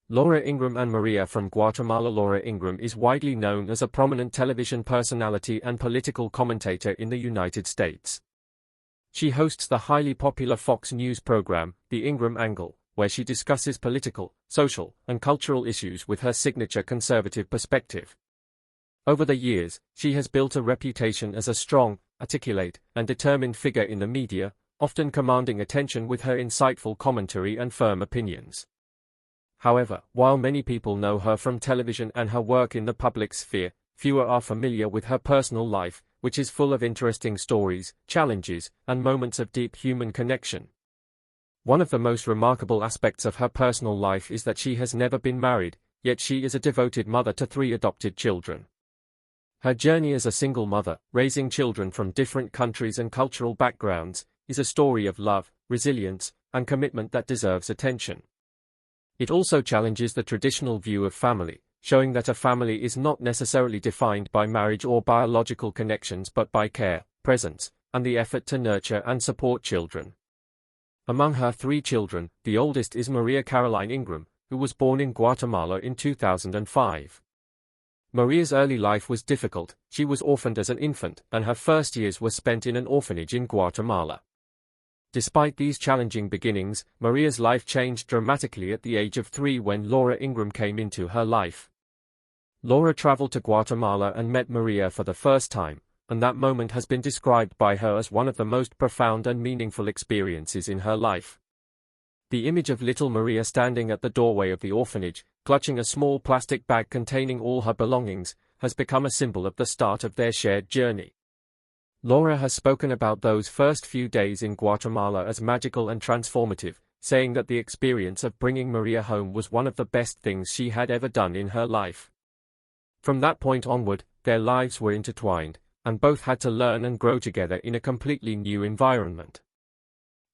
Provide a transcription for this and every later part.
Laura Ingraham and Maria from Guatemala. Laura Ingraham is widely known as a prominent television personality and political commentator in the United States. She hosts the highly popular Fox News program, The Ingraham Angle, where she discusses political, social, and cultural issues with her signature conservative perspective. Over the years, she has built a reputation as a strong, articulate, and determined figure in the media, often commanding attention with her insightful commentary and firm opinions. However, while many people know her from television and her work in the public sphere, fewer are familiar with her personal life, which is full of interesting stories, challenges, and moments of deep human connection. One of the most remarkable aspects of her personal life is that she has never been married, yet she is a devoted mother to 3 adopted children. Her journey as a single mother, raising children from different countries and cultural backgrounds, is a story of love, resilience, and commitment that deserves attention. It also challenges the traditional view of family, showing that a family is not necessarily defined by marriage or biological connections but by care, presence, and the effort to nurture and support children. Among her 3 children, the oldest is Maria Caroline Ingraham, who was born in Guatemala in 2005. Maria's early life was difficult. She was orphaned as an infant, and her first years were spent in an orphanage in Guatemala. Despite these challenging beginnings, Maria's life changed dramatically at the age of 3 when Laura Ingraham came into her life. Laura traveled to Guatemala and met Maria for the first time, and that moment has been described by her as one of the most profound and meaningful experiences in her life. The image of little Maria standing at the doorway of the orphanage, clutching a small plastic bag containing all her belongings, has become a symbol of the start of their shared journey. Laura has spoken about those first few days in Guatemala as magical and transformative, saying that the experience of bringing Maria home was one of the best things she had ever done in her life. From that point onward, their lives were intertwined, and both had to learn and grow together in a completely new environment.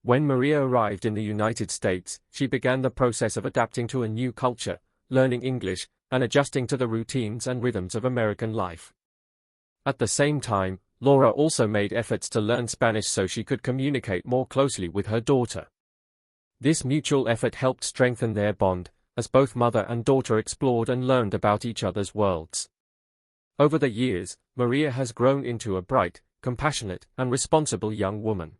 When Maria arrived in the United States, she began the process of adapting to a new culture, learning English, and adjusting to the routines and rhythms of American life. At the same time, Laura also made efforts to learn Spanish so she could communicate more closely with her daughter. This mutual effort helped strengthen their bond, as both mother and daughter explored and learned about each other's worlds. Over the years, Maria has grown into a bright, compassionate, and responsible young woman.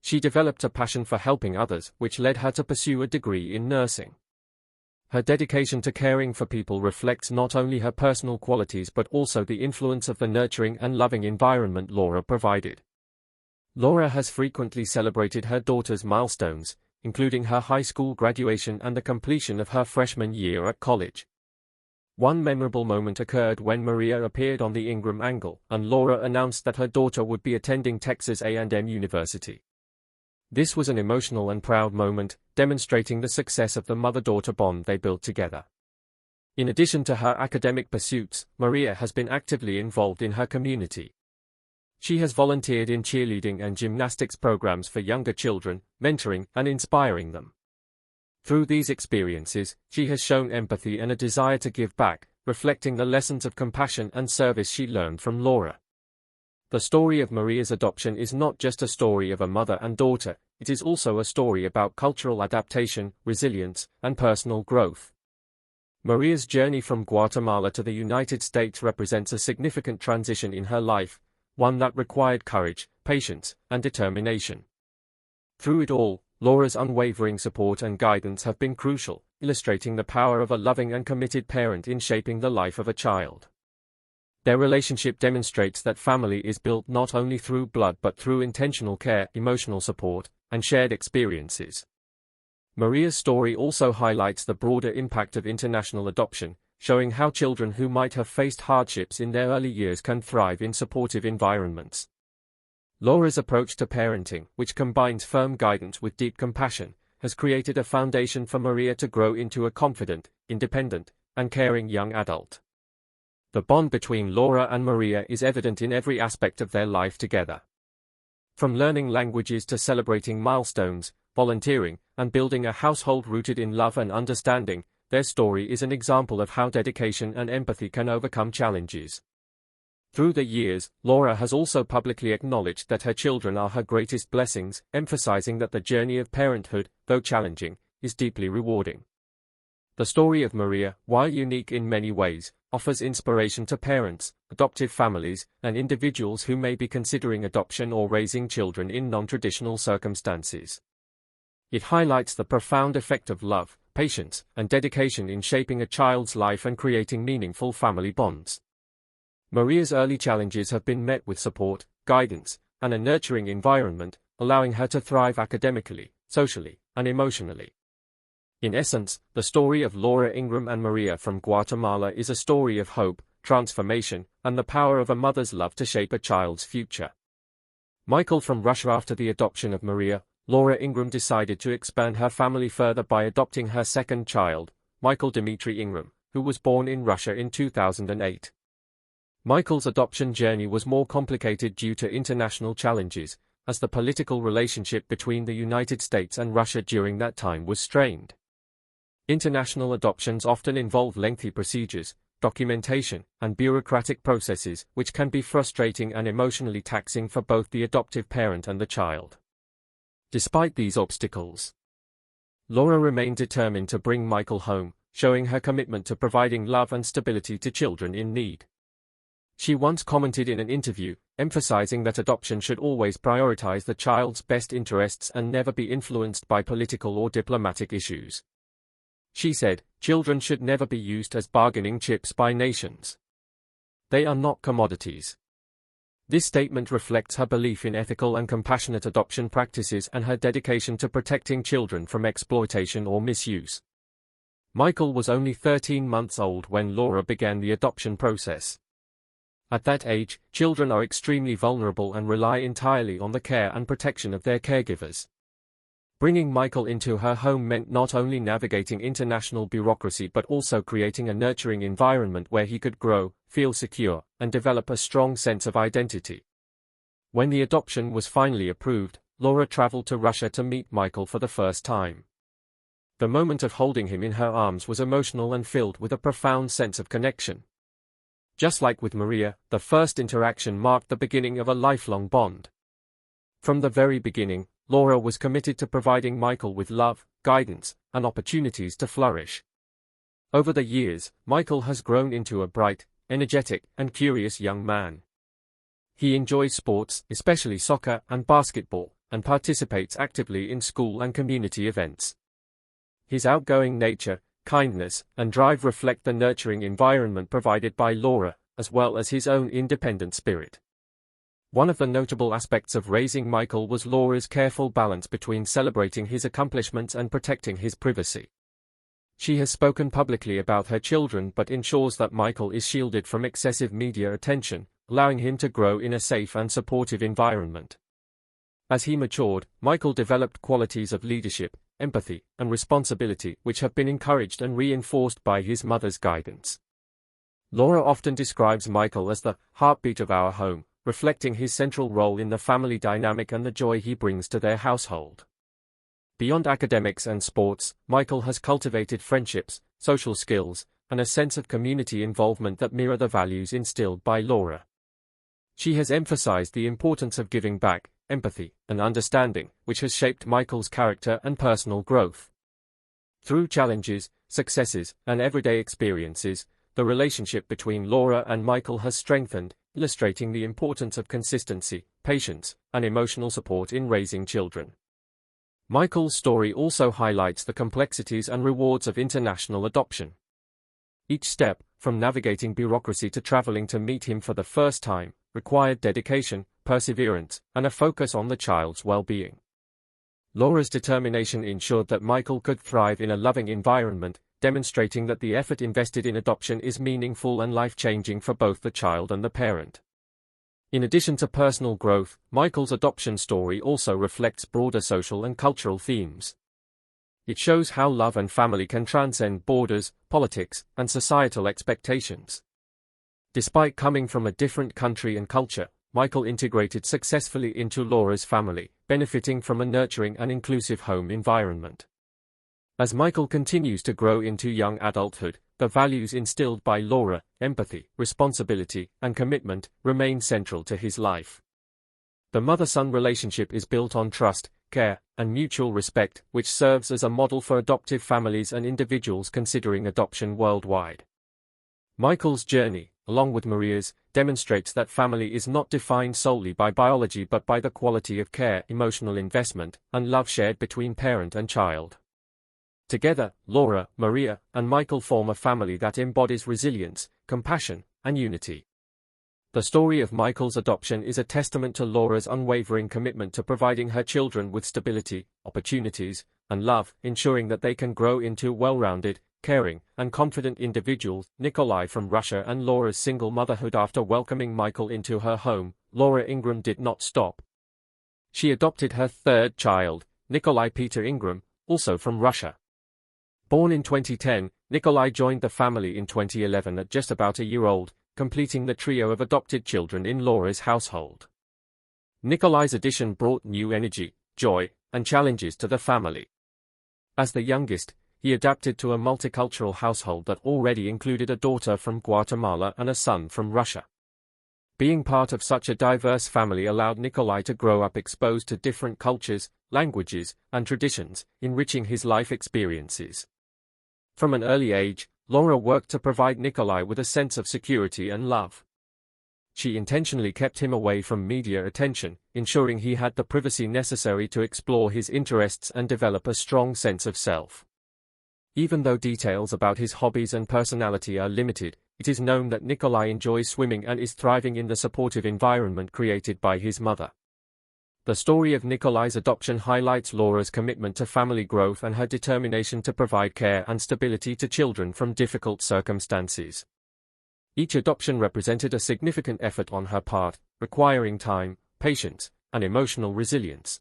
She developed a passion for helping others, which led her to pursue a degree in nursing. Her dedication to caring for people reflects not only her personal qualities but also the influence of the nurturing and loving environment Laura provided. Laura has frequently celebrated her daughter's milestones, including her high school graduation and the completion of her freshman year at college. One memorable moment occurred when Maria appeared on the Ingraham Angle, and Laura announced that her daughter would be attending Texas A&M University. This was an emotional and proud moment, demonstrating the success of the mother-daughter bond they built together. In addition to her academic pursuits, Maria has been actively involved in her community. She has volunteered in cheerleading and gymnastics programs for younger children, mentoring and inspiring them. Through these experiences, she has shown empathy and a desire to give back, reflecting the lessons of compassion and service she learned from Laura. The story of Maria's adoption is not just a story of a mother and daughter, it is also a story about cultural adaptation, resilience, and personal growth. Maria's journey from Guatemala to the United States represents a significant transition in her life, one that required courage, patience, and determination. Through it all, Laura's unwavering support and guidance have been crucial, illustrating the power of a loving and committed parent in shaping the life of a child. Their relationship demonstrates that family is built not only through blood but through intentional care, emotional support, and shared experiences. Maria's story also highlights the broader impact of international adoption, showing how children who might have faced hardships in their early years can thrive in supportive environments. Laura's approach to parenting, which combines firm guidance with deep compassion, has created a foundation for Maria to grow into a confident, independent, and caring young adult. The bond between Laura and Maria is evident in every aspect of their life together. From learning languages to celebrating milestones, volunteering, and building a household rooted in love and understanding, their story is an example of how dedication and empathy can overcome challenges. Through the years, Laura has also publicly acknowledged that her children are her greatest blessings, emphasizing that the journey of parenthood, though challenging, is deeply rewarding. The story of Maria, while unique in many ways, offers inspiration to parents, adoptive families, and individuals who may be considering adoption or raising children in non-traditional circumstances. It highlights the profound effect of love, patience, and dedication in shaping a child's life and creating meaningful family bonds. Maria's early challenges have been met with support, guidance, and a nurturing environment, allowing her to thrive academically, socially, and emotionally. In essence, the story of Laura Ingraham and Maria from Guatemala is a story of hope, transformation, and the power of a mother's love to shape a child's future. Michael from Russia. After the adoption of Maria, Laura Ingraham decided to expand her family further by adopting her second child, Michael Dmitry Ingraham, who was born in Russia in 2008. Michael's adoption journey was more complicated due to international challenges, as the political relationship between the United States and Russia during that time was strained. International adoptions often involve lengthy procedures, documentation, and bureaucratic processes, which can be frustrating and emotionally taxing for both the adoptive parent and the child. Despite these obstacles, Laura remained determined to bring Michael home, showing her commitment to providing love and stability to children in need. She once commented in an interview, emphasizing that adoption should always prioritize the child's best interests and never be influenced by political or diplomatic issues. She said, "Children should never be used as bargaining chips by nations. They are not commodities." This statement reflects her belief in ethical and compassionate adoption practices and her dedication to protecting children from exploitation or misuse. Michael was only 13 months old when Laura began the adoption process. At that age, children are extremely vulnerable and rely entirely on the care and protection of their caregivers. Bringing Michael into her home meant not only navigating international bureaucracy but also creating a nurturing environment where he could grow, feel secure, and develop a strong sense of identity. When the adoption was finally approved, Laura traveled to Russia to meet Michael for the first time. The moment of holding him in her arms was emotional and filled with a profound sense of connection. Just like with Maria, the first interaction marked the beginning of a lifelong bond. From the very beginning, Laura was committed to providing Michael with love, guidance, and opportunities to flourish. Over the years, Michael has grown into a bright, energetic, and curious young man. He enjoys sports, especially soccer and basketball, and participates actively in school and community events. His outgoing nature, kindness, and drive reflect the nurturing environment provided by Laura, as well as his own independent spirit. One of the notable aspects of raising Michael was Laura's careful balance between celebrating his accomplishments and protecting his privacy. She has spoken publicly about her children but ensures that Michael is shielded from excessive media attention, allowing him to grow in a safe and supportive environment. As he matured, Michael developed qualities of leadership, empathy, and responsibility which have been encouraged and reinforced by his mother's guidance. Laura often describes Michael as the heartbeat of our home, reflecting his central role in the family dynamic and the joy he brings to their household. Beyond academics and sports, Michael has cultivated friendships, social skills, and a sense of community involvement that mirror the values instilled by Laura. She has emphasized the importance of giving back, empathy, and understanding, which has shaped Michael's character and personal growth. Through challenges, successes, and everyday experiences, the relationship between Laura and Michael has strengthened, illustrating the importance of consistency, patience, and emotional support in raising children. Michael's story also highlights the complexities and rewards of international adoption. Each step, from navigating bureaucracy to traveling to meet him for the first time, required dedication, perseverance, and a focus on the child's well-being. Laura's determination ensured that Michael could thrive in a loving environment, demonstrating that the effort invested in adoption is meaningful and life-changing for both the child and the parent. In addition to personal growth, Michael's adoption story also reflects broader social and cultural themes. It shows how love and family can transcend borders, politics, and societal expectations. Despite coming from a different country and culture, Michael integrated successfully into Laura's family, benefiting from a nurturing and inclusive home environment. As Michael continues to grow into young adulthood, the values instilled by Laura, empathy, responsibility, and commitment, remain central to his life. The mother-son relationship is built on trust, care, and mutual respect, which serves as a model for adoptive families and individuals considering adoption worldwide. Michael's journey, along with Maria's, demonstrates that family is not defined solely by biology but by the quality of care, emotional investment, and love shared between parent and child. Together, Laura, Maria, and Michael form a family that embodies resilience, compassion, and unity. The story of Michael's adoption is a testament to Laura's unwavering commitment to providing her children with stability, opportunities, and love, ensuring that they can grow into well-rounded, caring, and confident individuals. Nikolai from Russia and Laura's single motherhood. After welcoming Michael into her home, Laura Ingraham did not stop. She adopted her third child, Nikolai Peter Ingraham, also from Russia. Born in 2010, Nikolai joined the family in 2011 at just about a year old, completing the trio of adopted children in Laura's household. Nikolai's addition brought new energy, joy, and challenges to the family. As the youngest, he adapted to a multicultural household that already included a daughter from Guatemala and a son from Russia. Being part of such a diverse family allowed Nikolai to grow up exposed to different cultures, languages, and traditions, enriching his life experiences. From an early age, Laura worked to provide Nikolai with a sense of security and love. She intentionally kept him away from media attention, ensuring he had the privacy necessary to explore his interests and develop a strong sense of self. Even though details about his hobbies and personality are limited, it is known that Nikolai enjoys swimming and is thriving in the supportive environment created by his mother. The story of Nikolai's adoption highlights Laura's commitment to family growth and her determination to provide care and stability to children from difficult circumstances. Each adoption represented a significant effort on her part, requiring time, patience, and emotional resilience.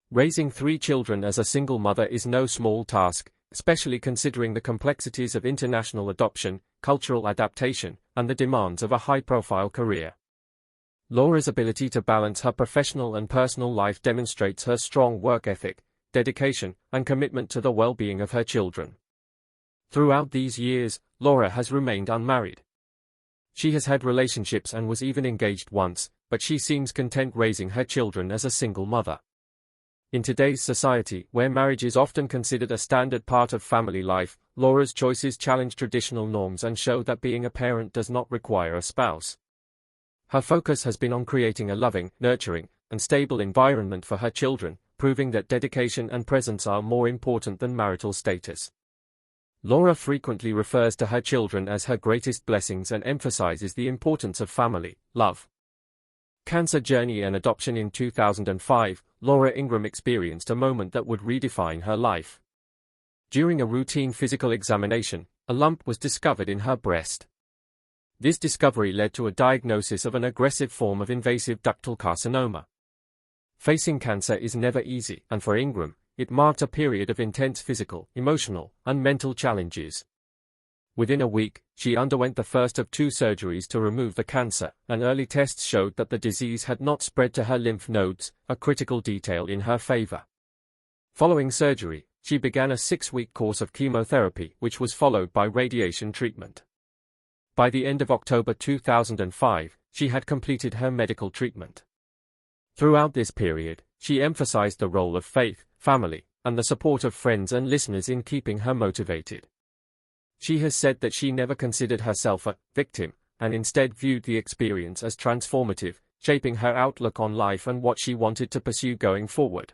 Raising 3 children as a single mother is no small task, especially considering the complexities of international adoption, cultural adaptation, and the demands of a high-profile career. Laura's ability to balance her professional and personal life demonstrates her strong work ethic, dedication, and commitment to the well-being of her children. Throughout these years, Laura has remained unmarried. She has had relationships and was even engaged once, but she seems content raising her children as a single mother. In today's society, where marriage is often considered a standard part of family life, Laura's choices challenge traditional norms and show that being a parent does not require a spouse. Her focus has been on creating a loving, nurturing, and stable environment for her children, proving that dedication and presence are more important than marital status. Laura frequently refers to her children as her greatest blessings and emphasizes the importance of family, love. Cancer journey and adoption. In 2005, Laura Ingraham experienced a moment that would redefine her life. During a routine physical examination, a lump was discovered in her breast. This discovery led to a diagnosis of an aggressive form of invasive ductal carcinoma. Facing cancer is never easy, and for Ingraham, it marked a period of intense physical, emotional, and mental challenges. Within a week, she underwent the first of 2 surgeries to remove the cancer, and early tests showed that the disease had not spread to her lymph nodes, a critical detail in her favor. Following surgery, she began a 6-week course of chemotherapy, which was followed by radiation treatment. By the end of October 2005, she had completed her medical treatment. Throughout this period, she emphasized the role of faith, family, and the support of friends and listeners in keeping her motivated. She has said that she never considered herself a victim, and instead viewed the experience as transformative, shaping her outlook on life and what she wanted to pursue going forward.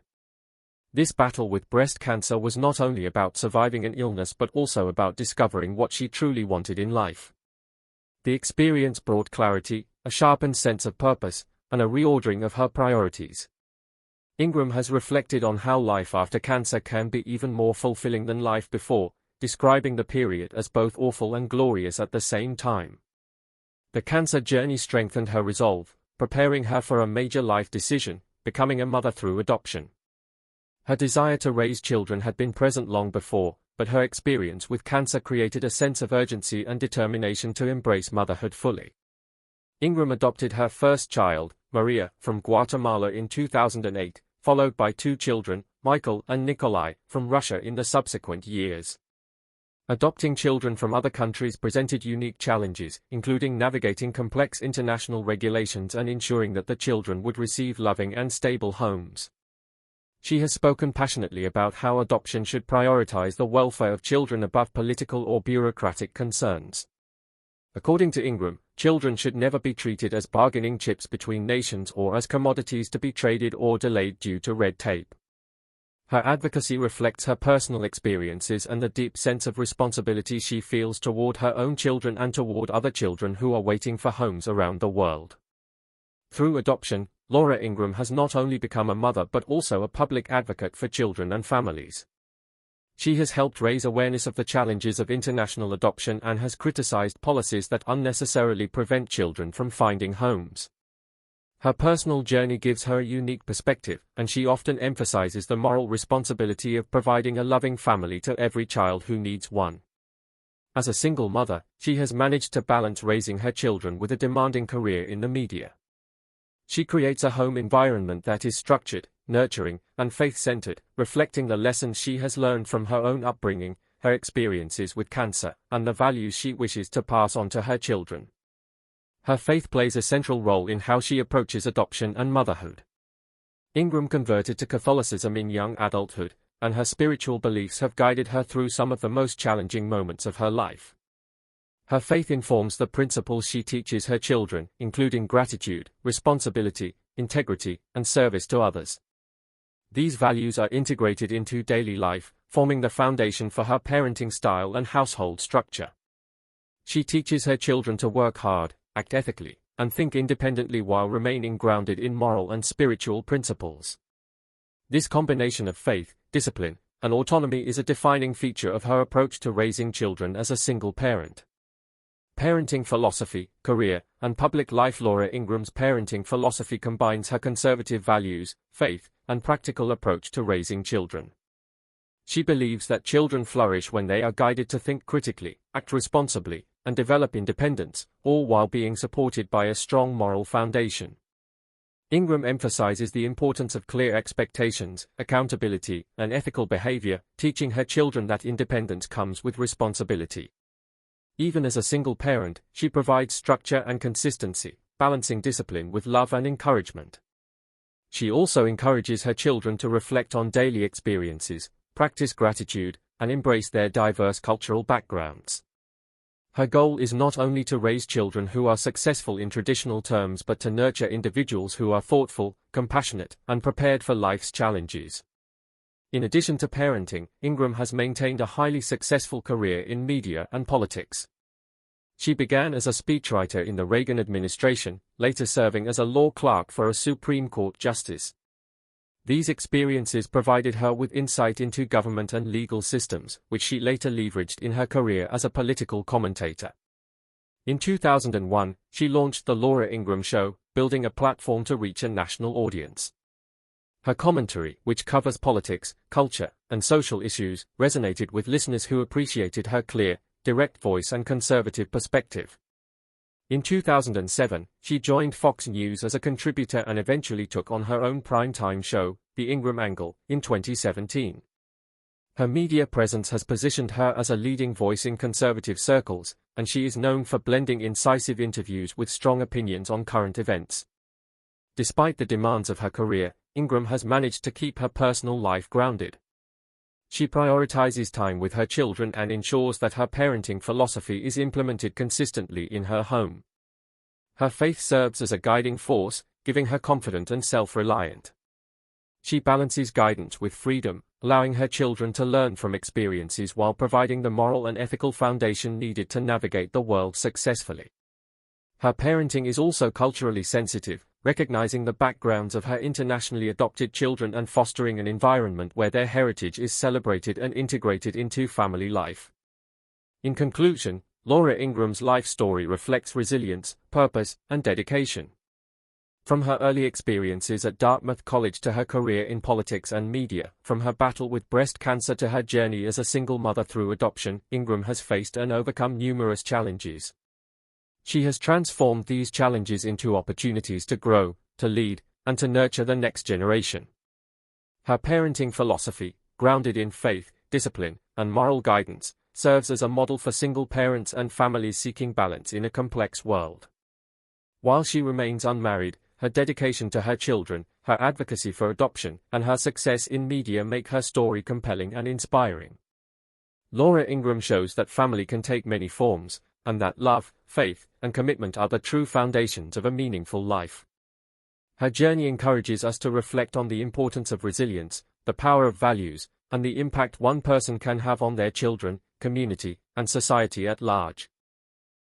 This battle with breast cancer was not only about surviving an illness but also about discovering what she truly wanted in life. The experience brought clarity, a sharpened sense of purpose, and a reordering of her priorities. Ingraham has reflected on how life after cancer can be even more fulfilling than life before, describing the period as both awful and glorious at the same time. The cancer journey strengthened her resolve, preparing her for a major life decision, becoming a mother through adoption. Her desire to raise children had been present long before, but her experience with cancer created a sense of urgency and determination to embrace motherhood fully. Ingraham adopted her first child, Maria, from Guatemala in 2008, followed by 2 children, Michael and Nikolai, from Russia in the subsequent years. Adopting children from other countries presented unique challenges, including navigating complex international regulations and ensuring that the children would receive loving and stable homes. She has spoken passionately about how adoption should prioritize the welfare of children above political or bureaucratic concerns. According to Ingraham, children should never be treated as bargaining chips between nations or as commodities to be traded or delayed due to red tape. Her advocacy reflects her personal experiences and the deep sense of responsibility she feels toward her own children and toward other children who are waiting for homes around the world. Through adoption, Laura Ingraham has not only become a mother but also a public advocate for children and families. She has helped raise awareness of the challenges of international adoption and has criticized policies that unnecessarily prevent children from finding homes. Her personal journey gives her a unique perspective, and she often emphasizes the moral responsibility of providing a loving family to every child who needs one. As a single mother, she has managed to balance raising her children with a demanding career in the media. She creates a home environment that is structured, nurturing, and faith-centered, reflecting the lessons she has learned from her own upbringing, her experiences with cancer, and the values she wishes to pass on to her children. Her faith plays a central role in how she approaches adoption and motherhood. Ingraham converted to Catholicism in young adulthood, and her spiritual beliefs have guided her through some of the most challenging moments of her life. Her faith informs the principles she teaches her children, including gratitude, responsibility, integrity, and service to others. These values are integrated into daily life, forming the foundation for her parenting style and household structure. She teaches her children to work hard, act ethically, and think independently while remaining grounded in moral and spiritual principles. This combination of faith, discipline, and autonomy is a defining feature of her approach to raising children as a single parent. Parenting philosophy, career, and public life. Laura Ingraham's parenting philosophy combines her conservative values, faith, and practical approach to raising children. She believes that children flourish when they are guided to think critically, act responsibly, and develop independence, all while being supported by a strong moral foundation. Ingraham emphasizes the importance of clear expectations, accountability, and ethical behavior, teaching her children that independence comes with responsibility. Even as a single parent, she provides structure and consistency, balancing discipline with love and encouragement. She also encourages her children to reflect on daily experiences, practice gratitude, and embrace their diverse cultural backgrounds. Her goal is not only to raise children who are successful in traditional terms but to nurture individuals who are thoughtful, compassionate, and prepared for life's challenges. In addition to parenting, Ingraham has maintained a highly successful career in media and politics. She began as a speechwriter in the Reagan administration, later serving as a law clerk for a Supreme Court justice. These experiences provided her with insight into government and legal systems, which she later leveraged in her career as a political commentator. In 2001, she launched The Laura Ingraham Show, building a platform to reach a national audience. Her commentary, which covers politics, culture, and social issues, resonated with listeners who appreciated her clear, direct voice and conservative perspective. In 2007, she joined Fox News as a contributor and eventually took on her own primetime show, The Ingraham Angle, in 2017. Her media presence has positioned her as a leading voice in conservative circles, and she is known for blending incisive interviews with strong opinions on current events. Despite the demands of her career, Ingraham has managed to keep her personal life grounded. She prioritizes time with her children and ensures that her parenting philosophy is implemented consistently in her home. Her faith serves as a guiding force, giving her confident and self-reliant. She balances guidance with freedom, allowing her children to learn from experiences while providing the moral and ethical foundation needed to navigate the world successfully. Her parenting is also culturally sensitive, recognizing the backgrounds of her internationally adopted children and fostering an environment where their heritage is celebrated and integrated into family life. In conclusion, Laura Ingraham's life story reflects resilience, purpose, and dedication. From her early experiences at Dartmouth College to her career in politics and media, from her battle with breast cancer to her journey as a single mother through adoption, Ingraham has faced and overcome numerous challenges. She has transformed these challenges into opportunities to grow, to lead, and to nurture the next generation. Her parenting philosophy, grounded in faith, discipline, and moral guidance, serves as a model for single parents and families seeking balance in a complex world. While she remains unmarried, her dedication to her children, her advocacy for adoption, and her success in media make her story compelling and inspiring. Laura Ingraham shows that family can take many forms, and that love, faith, and commitment are the true foundations of a meaningful life. Her journey encourages us to reflect on the importance of resilience, the power of values, and the impact one person can have on their children, community, and society at large.